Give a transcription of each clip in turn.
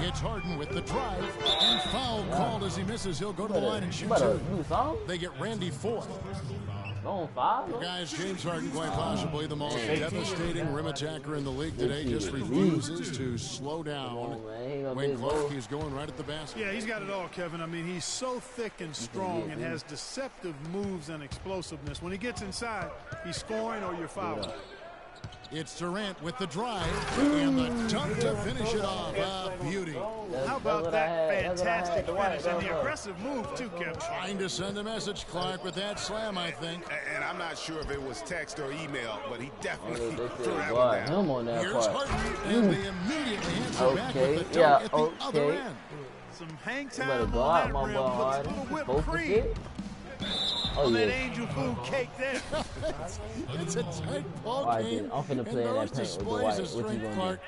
It's Harden with the drive, and foul called as he misses. He'll go to the line and shoot two. They get Randy Foy. Guys, James Harden, quite possibly the most devastating rim attacker in the league today, just refuses to slow down when Clark is going right at the basket. Yeah, he's got it all, Kevin. I mean, he's so thick and strong and has deceptive moves and explosiveness. When he gets inside, he's scoring or you're fouling. It's Durant with the drive and the dunk to finish it off. Beauty. How about that fantastic finish and the aggressive move, too, Kevin? Trying to send a message, Clark, with that slam, I think. And I'm not sure if it was text or email, but he definitely threw that one down. Here's Harden, and they immediately answer back with the dunk at the other end. Some hang time on that rim, puts a little whipped cream. On that angel food cake there. It's a tight ball game, and those displays of strength, Clark,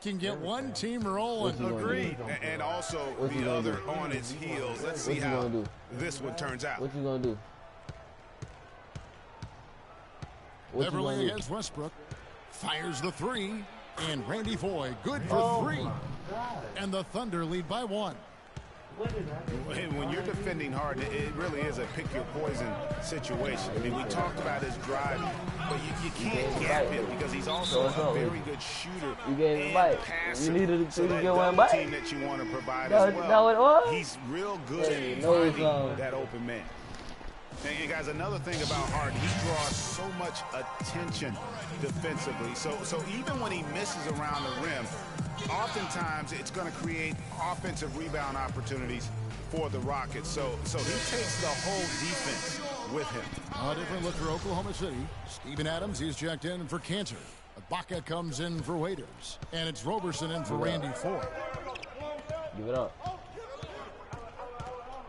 can get one team rolling. Agreed. And also the other on its heels. Let's see how this one turns out. What you gonna do? Beverly against Westbrook. Fires the three, and Randy Foy good for three. And the Thunder lead by one. When you're defending Harden, it really is a pick-your-poison situation. I mean, we talked about his drive, but you can't gap him because he's also a very good shooter and passer. So that double team that you want to provide as well. He's real good at finding that open man. And guys, another thing about Harden, he draws so much attention defensively. So even when he misses around the rim, oftentimes it's going to create offensive rebound opportunities for the Rockets. So he takes the whole defense with him. A different look for Oklahoma City. Steven Adams, he's checked in for Cantor. Ibaka comes in for Waiters. And it's Roberson in for Randy Foy. Give it up.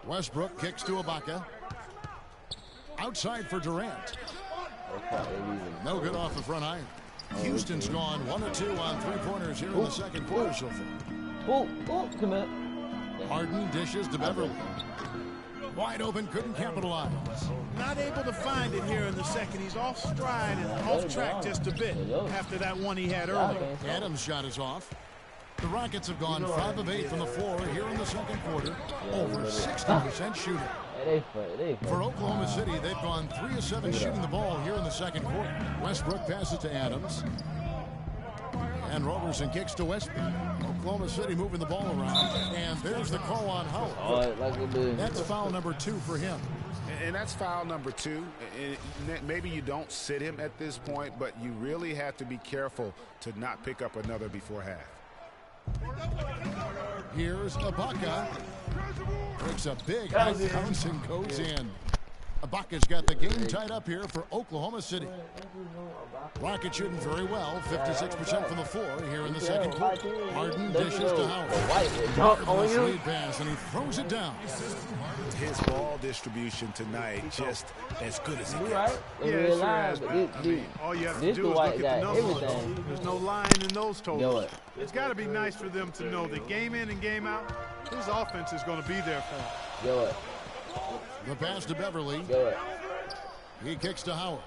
Westbrook kicks to Ibaka. Outside for Durant. No good off the front iron. Houston's gone 1 of 2 on three-pointers here in the second quarter so far. Come in. Harden dishes to Beverly. Wide open, couldn't capitalize. Not able to find it here in the second. He's off stride and off track just a bit after that one he had earlier. Adams' shot is off. The Rockets have gone 5 of 8 from the floor here in the second quarter. Over 60% shooting. For Oklahoma City, they've gone 3 of 7 shooting the ball here in the second quarter. Westbrook passes to Adams. And Roberson kicks to Westbrook. Oklahoma City moving the ball around. And there's the call on Howard. That's foul number 2 for him. And that's foul number 2. Maybe you don't sit him at this point, but you really have to be careful to not pick up another before half. Here's Ibaka. Breaks a big bounce and goes in. Ibaka's got the game tied up here for Oklahoma City. Rockets shooting very well, 56% from the floor here in the second quarter. Harden dishes to Howard. Harden's lead pass, and he throws it down. His ball distribution tonight just as good as it gets. Yeah, sure has. All you have to do is look at the numbers. There's no line in those totals. It's got to be nice for them to know that game in and game out, his offense is going to be there for him. The pass to Beverly. He kicks to Howard.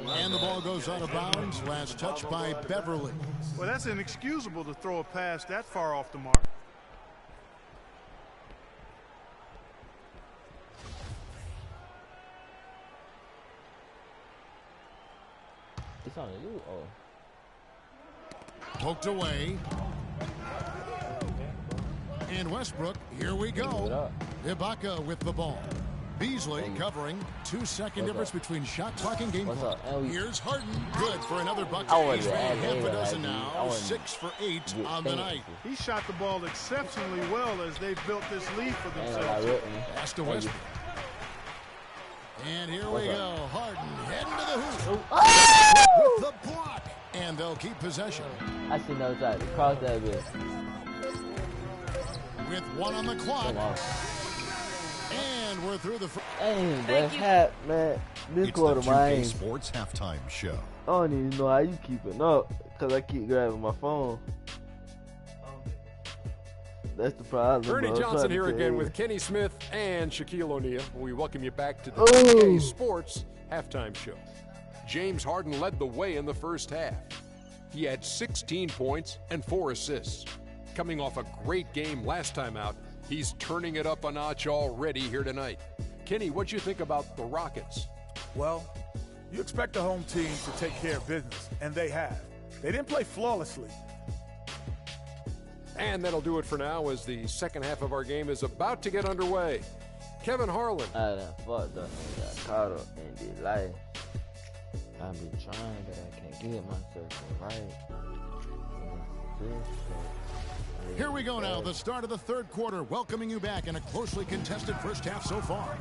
And the ball goes out of bounds. Last touch by Beverly. Well, that's inexcusable to throw a pass that far off the mark. It's on you. Poked away. And Westbrook, here we go. Ibaka with the ball. Beasley covering. 2-second difference between shot clock and game clock. Here's Harden. Good for another bucket. He's made half a dozen now. 6 for 8 on the night. He shot the ball exceptionally well as they've built this lead for themselves. Pass to Westbrook. And here we go. Harden heading to the hoop. With the block. And they'll keep possession. I see no side. Cross that bit. With 1 on the clock. And we're through the first. Hey, that's hat, man. This quarter, man. It's the 2K Sports Halftime Show. I don't even know how you keeping up, because I keep grabbing my phone. That's the problem. Bernie Johnson here again with Kenny Smith and Shaquille O'Neal. We welcome you back to the 2K Sports Halftime Show. James Harden led the way in the first half. He had 16 points and 4 assists. Coming off a great game last time out, he's turning it up a notch already here tonight. Kenny, what'd you think about the Rockets? Well, you expect a home team to take care of business, and they have. They didn't play flawlessly. And that'll do it for now as the second half of our game is about to get underway. Kevin Harlan. I done fucked up and got caught up in the life. I've been trying, but I can't get myself right. Here we go now, the start of the third quarter, welcoming you back in a closely contested first half so far.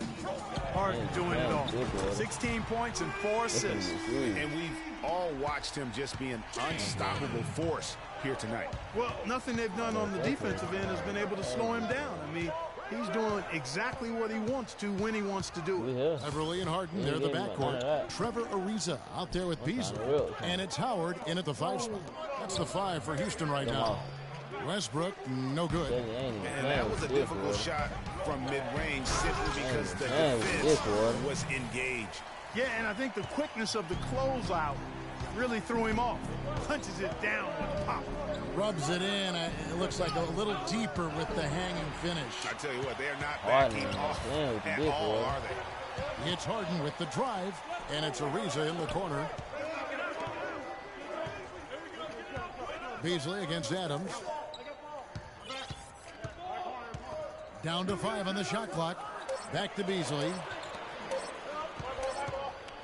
Harden doing it all. 16 points and 4 assists. And we've all watched him just be an unstoppable force here tonight. Well, nothing they've done on the defensive end has been able to slow him down. I mean, he's doing exactly what he wants to when he wants to do it. Beverly and Harden, they're the backcourt. Trevor Ariza out there with Beasley. And it's Howard in at the 5 spot. That's the 5 for Houston right now. Westbrook, no good. And that was a difficult shot from mid-range simply because the defense was engaged. Yeah, and I think the quickness of the closeout really threw him off. Punches it down with pop. Rubs it in. It looks like a little deeper with the hanging finish. I tell you what, they're not backing off at all, are they? It's Harden with the drive, and it's Ariza in the corner. Beasley against Adams. Down to 5 on the shot clock. Back to Beasley.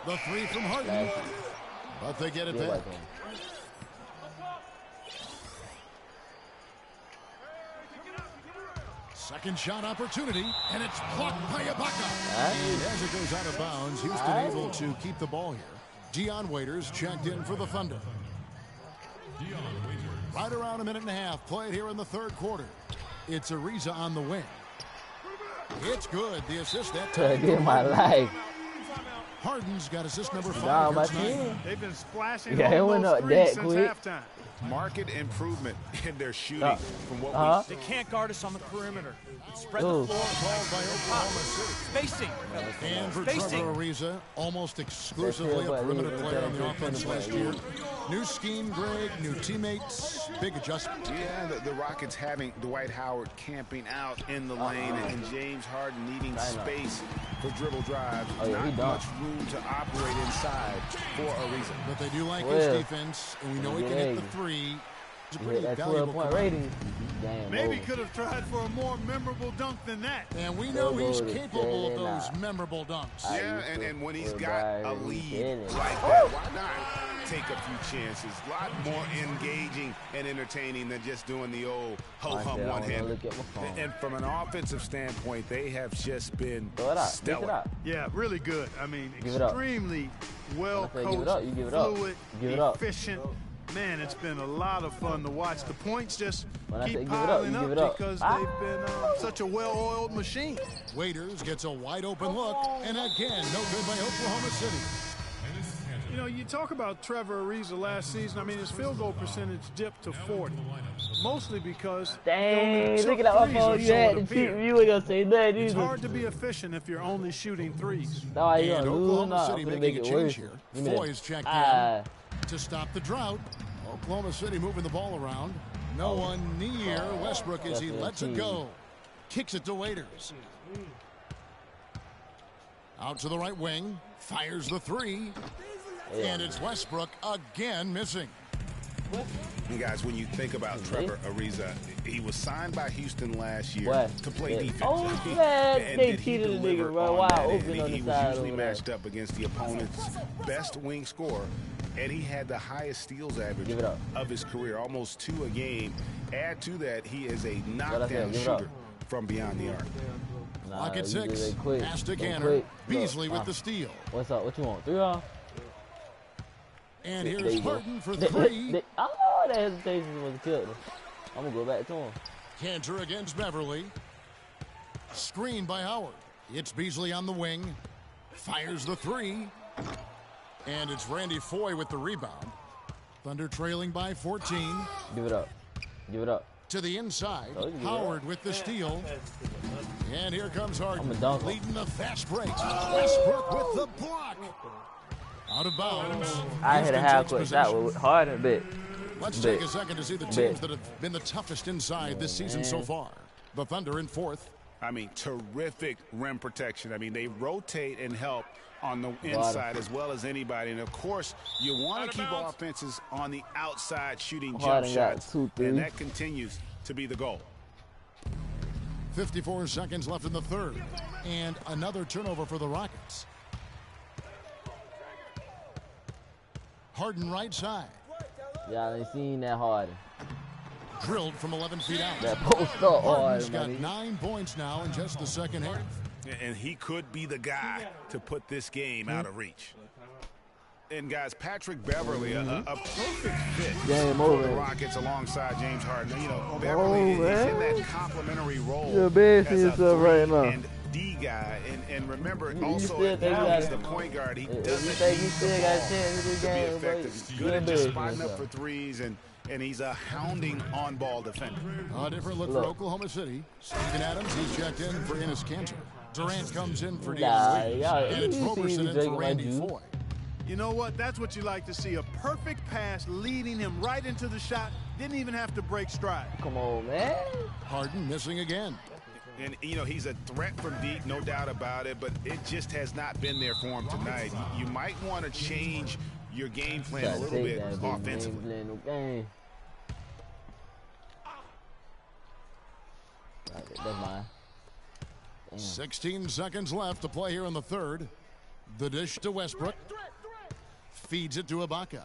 The 3 from Harden. But they get it back. Second shot opportunity, and it's blocked by Ibaka. And as it goes out of bounds, Houston able to keep the ball here. Dion Waiters checked in for the Thunder. Right around a minute and a half played here in the third quarter. It's Ariza on the wing. It's good. The assist that time. Get my life. Harden's got assist number 5. They've been splashing it went up that since quick. halftime. Market improvement in their shooting from what we They can't guard us on the perimeter. Spread the the floor. Ball by Oklahoma City. Spacing. And for Trevor Ariza, almost exclusively a perimeter player on the offense last year. New scheme, Greg, new teammates, big adjustment. Yeah, the Rockets having Dwight Howard camping out in the lane and James Harden needing space for dribble drives. Not much room to operate inside for Ariza. But they do like his defense, and we know he can hit the 3. It's a pretty valuable rating. Maybe could have tried for a more memorable dunk than that. And we know he's capable of those memorable dunks. Yeah, and when he's got a lead like that, why not take a few chances? A lot more engaging and entertaining than just doing the old ho-hum one-hander. And from an offensive standpoint, they have just been stellar. Yeah, really good. I mean, extremely well-coached, fluid, efficient. Man, it's been a lot of fun to watch. The points just keep piling up because they've been such a well-oiled machine. Waiters gets a wide-open look, and again, no good by Oklahoma City. You know, you talk about Trevor Ariza last season. I mean, his field goal percentage dipped to 40, mostly because dang, look at that phone you had to shoot. You ain't gonna say nothing. It's hard to be efficient if you're only shooting threes. No, and Oklahoma City making a change here. Foy's checked in to stop the drought. Oklahoma City moving the ball around. No one near Westbrook as he lets it go. Kicks it to Waiters. Out to the right wing. Fires the 3. And it's Westbrook again missing. And guys, when you think about Trevor Ariza, he was signed by Houston last year to play defense. Oh, man, they cheated the nigga, bro. Wow, open on the he side. was usually matched up against the opponent's best wing scorer, and he had the highest steals average of his career, almost 2 a game. Add to that, he is a knockdown shooter from beyond the arc. Lock at 6. Pass to Canner. Beasley with the steal. What's up? What you want? 3 off? And here's Harden for 3. Oh, that hesitation was killed. I'm going to go back to him. Cantor against Beverly. Screen by Howard. It's Beasley on the wing. Fires the 3. And it's Randy Foy with the rebound. Thunder trailing by 14. Give it up. Give it up. To the inside. Howard with the steal. And here comes Harden. Leading the fast break. Westbrook with the block. Out of bounds. I hit a half court shot with Harden a bit. Let's take a second to see the teams that have been the toughest inside this season so far. The Thunder in fourth. I mean, terrific rim protection. I mean, they rotate and help on the inside as well as anybody. And, of course, you want to keep offenses on the outside shooting jump shots. And that continues to be the goal. 54 seconds left in the third. And another turnover for the Rockets. Harden right side. Y'all ain't seen that Harden. Drilled from 11 feet out. That post up Harden's got 9 points now in just the second half. And he could be the guy to put this game out of reach. And, guys, Patrick Beverly, a perfect fit for the Rockets alongside James Harden. You know, Beverly is in that complimentary role as a 3 and D guy. And remember, also, he's the point guard. He doesn't need the ball to be effective. He's good at just spotting up for threes, and he's a hounding on-ball defender. A different look for Oklahoma City. Steven Adams, he's checked in for Enes Kanter. Durant comes in for Deion Williams. And it's Roberson in for Randy Foye. You know what? That's what you like to see. A perfect pass leading him right into the shot. Didn't even have to break stride. Come on, man. Harden missing again. And, you know, he's a threat from deep, no doubt about it, but it just has not been there for him tonight. You might want to change your game plan a little bit offensively. That's mine. 16 seconds left to play here in the third. The dish to Westbrook. Feeds it to Ibaka.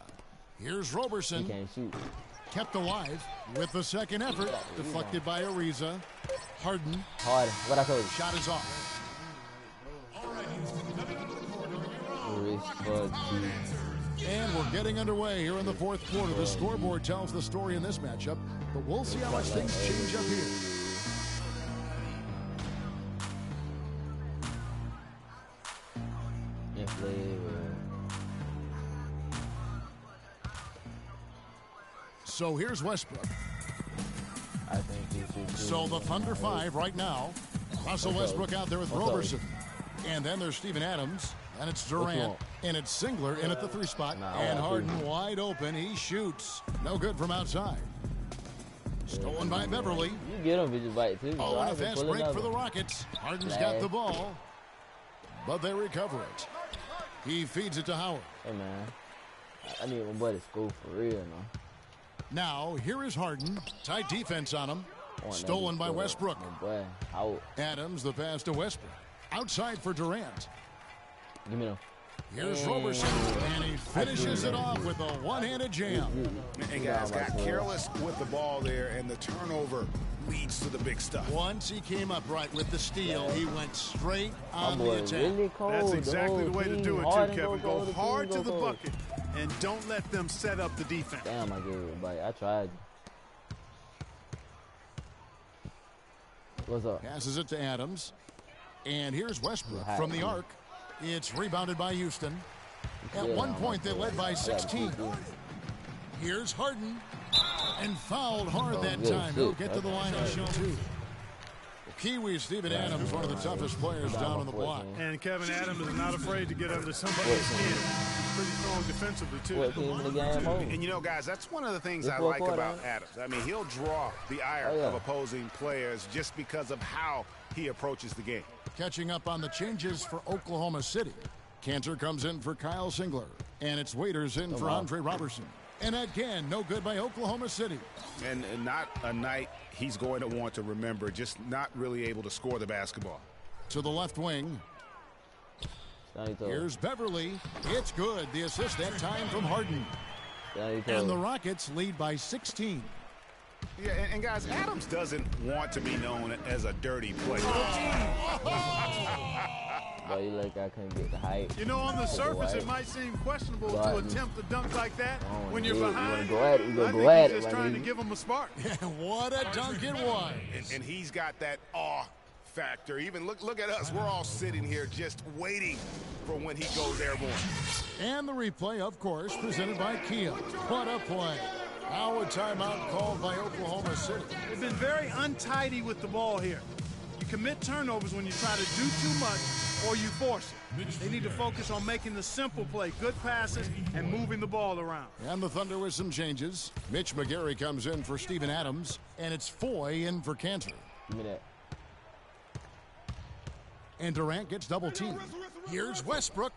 Here's Roberson. He can't shoot. Kept alive with the second effort. Deflected by Ariza. Harden. What I told you. Shot is off. And we're getting underway here in the fourth quarter. The scoreboard tells the story in this matchup, but we'll see how much things change up here. So here's Westbrook. So the Thunder 5 right now. Russell Westbrook out there with Roberson. And then there's Steven Adams. And it's Durant. And it's Singler in at the 3 spot. And Harden wide open. He shoots. No good from outside. Stolen by Beverly. You get him, bitch, bite too. Oh, and a fast break for the Rockets. Harden's got the ball. But they recover it. He feeds it to Howard. Hey, man. I need my boy to score for real now. Now, here is Harden. Tight defense on him. Stolen by Westbrook. Adams, the pass to Westbrook. Outside for Durant. Give me them. Here's Roberson, and he finishes it off with a one-handed jam. And guys got careless with the ball there, and the turnover leads to the big stuff. Once he came up right with the steal, he went straight on the attack. Really cold. That's exactly the way to do it, too, Kevin. Go hard to the bucket, and don't let them set up the defense. Damn, I gave it a bite. I tried. What's up? Passes it to Adams. And here's Westbrook from the arc. It's rebounded by Houston. At one point, they led by 16. Here's Harden. And fouled hard that time. He'll get to the line and shoot 2. Kiwi Steven Adams, one of the toughest players down on the block. And Kevin Adams is not afraid to get under somebody's skin. Pretty strong defensively, too. And, you know, guys, that's one of the things I like about Adams. I mean, he'll draw the ire of opposing players just because of how he approaches the game. Catching up on the changes for Oklahoma City. Kanter comes in for Kyle Singler. And it's Waiters in for Andre Robertson. And again, no good by Oklahoma City. And not a night he's going to want to remember, just not really able to score the basketball. To the left wing. Here's Beverly. It's good. The assist that time from Harden. And the Rockets lead by 16. Yeah, and guys, Adams doesn't want to be known as a dirty player. But you like I couldn't get the height. You know, on the surface, it might seem questionable to attempt a dunk like that when you're behind. I think he's just trying to give him a spark. What a dunk it was. And he's got that awe factor. Even look at us. We're all sitting here just waiting for when he goes airborne. And the replay, of course, presented by Kia. What a play. Now a timeout called by Oklahoma City. They've been very untidy with the ball here. You commit turnovers when you try to do too much or you force it. They need to focus on making the simple play, good passes, and moving the ball around. And the Thunder with some changes. Mitch McGary comes in for Steven Adams, and it's Foy in for Cantor. Give me that. And Durant gets double teamed. Here's Westbrook.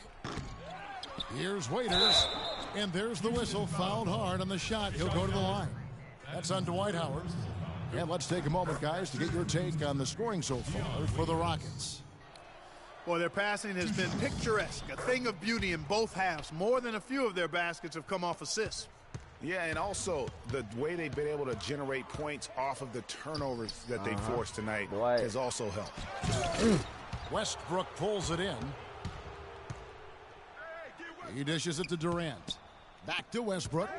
Here's Waiters. And there's the whistle. Fouled hard on the shot. He'll go to the line. That's on Dwight Howard. And let's take a moment, guys, to get your take on the scoring so far for the Rockets. Well, their passing has been picturesque, a thing of beauty in both halves. More than a few of their baskets have come off assists. Yeah, and also the way they've been able to generate points off of the turnovers that they forced tonight has also helped. Westbrook pulls it in. He dishes it to Durant. Back to Westbrook.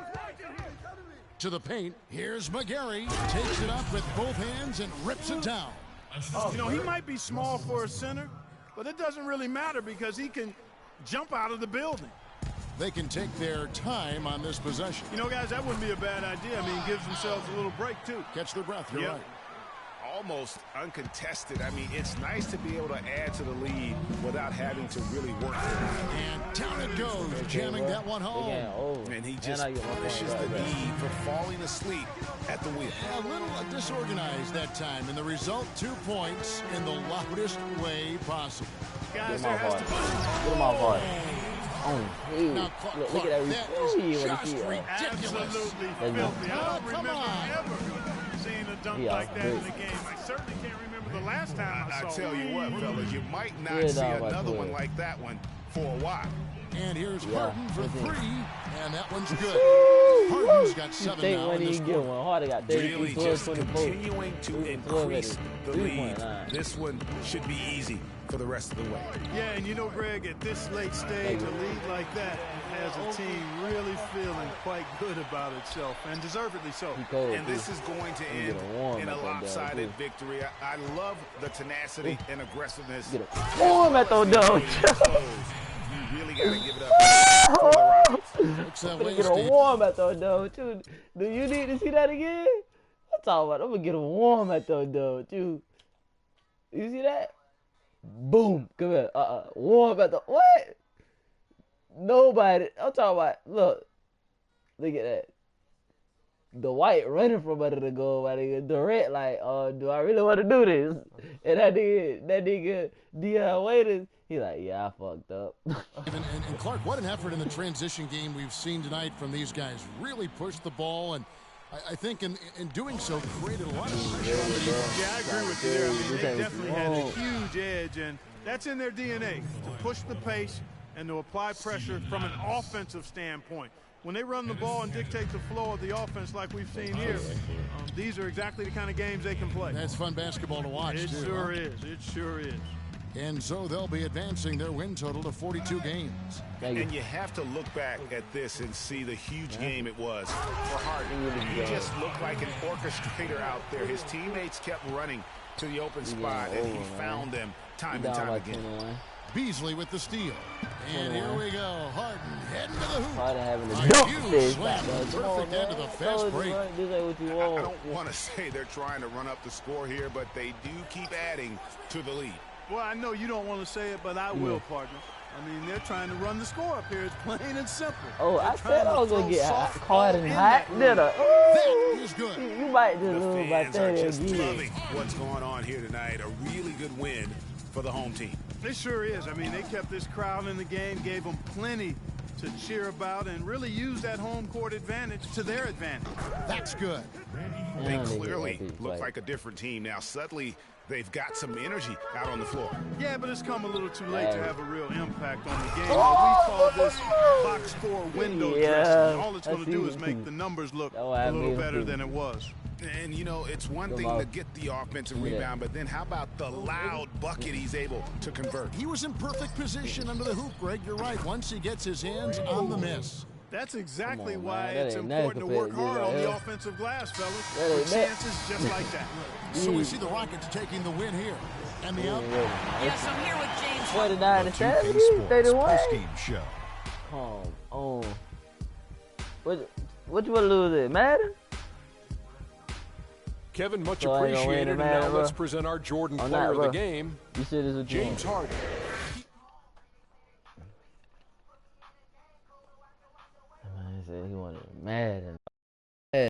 To the paint. Here's McGary. Takes it up with both hands and rips it down. You know, he might be small for a center, but it doesn't really matter because he can jump out of the building. They can take their time on this possession. You know, guys, that wouldn't be a bad idea. I mean, gives themselves a little break, too. Catch their breath. You're right. Almost uncontested. I mean, it's nice to be able to add to the lead without having to really work for it. And down it goes, jamming that one home. And he just punishes the need for falling asleep at the wheel. A little disorganized that time, and the result, 2 points in the loudest way possible. Guys, there has to be... Get him off hard. Now, Look at that. Ridiculous. Absolutely filthy. I don't remember ever seeing a dunk like that in the game. I certainly can't remember the last time I saw it. I tell you what, fellas, you might not see another one like that one for a while. And here's Harden for 3, and that one's good. Harden's got 7 now in this quarter. Really just continuing to increase the lead. This one should be easy for the rest of the way. Yeah, and you know, Greg, at this late stage, a lead like that has a team really feeling quite good about itself, and deservedly so. And this is going to end in a lopsided victory. I love the tenacity and aggressiveness. Warm at those dogs. You really got to give it up for the Rockets. I'm gonna get a warm at those dogs, too. Do you need to see that again? I'm talking about I'm gonna get a warm at those dogs, too. You see that? Boom. Come here. Warm at the... What? Nobody. I'm talking about... Look at that. The white running from under the goal. Durant like, do I really want to do this? And that nigga Dion Waiters, he like, yeah, I fucked up. and Clark, what an effort in the transition game we've seen tonight from these guys. Really pushed the ball, and I think in doing so created a lot of pressure on the defense. Yeah, I agree with you there. I mean, they definitely had a huge edge, and that's in their DNA, to push the pace and to apply pressure from an offensive standpoint. When they run the ball and dictate the flow of the offense like we've seen here, these are exactly the kind of games they can play. That's fun basketball to watch, It sure is. It sure is. And so they'll be advancing their win total to 42 games. And you have to look back at this and see the huge game it was for Harden. He just looked like an orchestrator out there. His teammates kept running to the open spot, and he found them time and time again. Beasley with the steal. And here we go. Harden heading to the hoop. Harden having A to dunk huge this. slam. Perfect end of the fast break. This ain't what you I want. don't want to say they're trying to run up the score here, but they do keep adding to the lead. Well, I know you don't want to say it, but I will, partner. I mean, they're trying to run the score up here. It's plain and simple. Oh, They're I said I was going to get caught in that hot dinner. That is good. You might just The lose by fans are 30 just again. loving what's going on here tonight. A really good win for the home team. It sure is. I mean, they kept this crowd in the game, gave them plenty to cheer about, and really used that home court advantage to their advantage. That's good. They clearly look like a different team now. Suddenly, they've got some energy out on the floor. Yeah, but it's come a little too late to have a real impact on the game. We call this box score window dressing. All it's going to do is make the numbers look a little better than it was. And, you know, it's one thing to get the offensive rebound, but then how about the loud bucket he's able to convert? He was in perfect position under the hoop, Greg. You're right. Once he gets his hands on the miss. That's exactly why it's important to work hard on the offensive glass, fellas. For chances just like that. So we see the Rockets taking the win here. And the out. Yes, I'm here with James. 49 to 70, 31. Post-game show. Come on. What you want to lose it, Madden? Kevin, much So I ain't gonna win appreciated. it, And man, now bro. let's present our Jordan I'm player not, of the bro. game, You said this what you James want. Harden. He wanted Madden.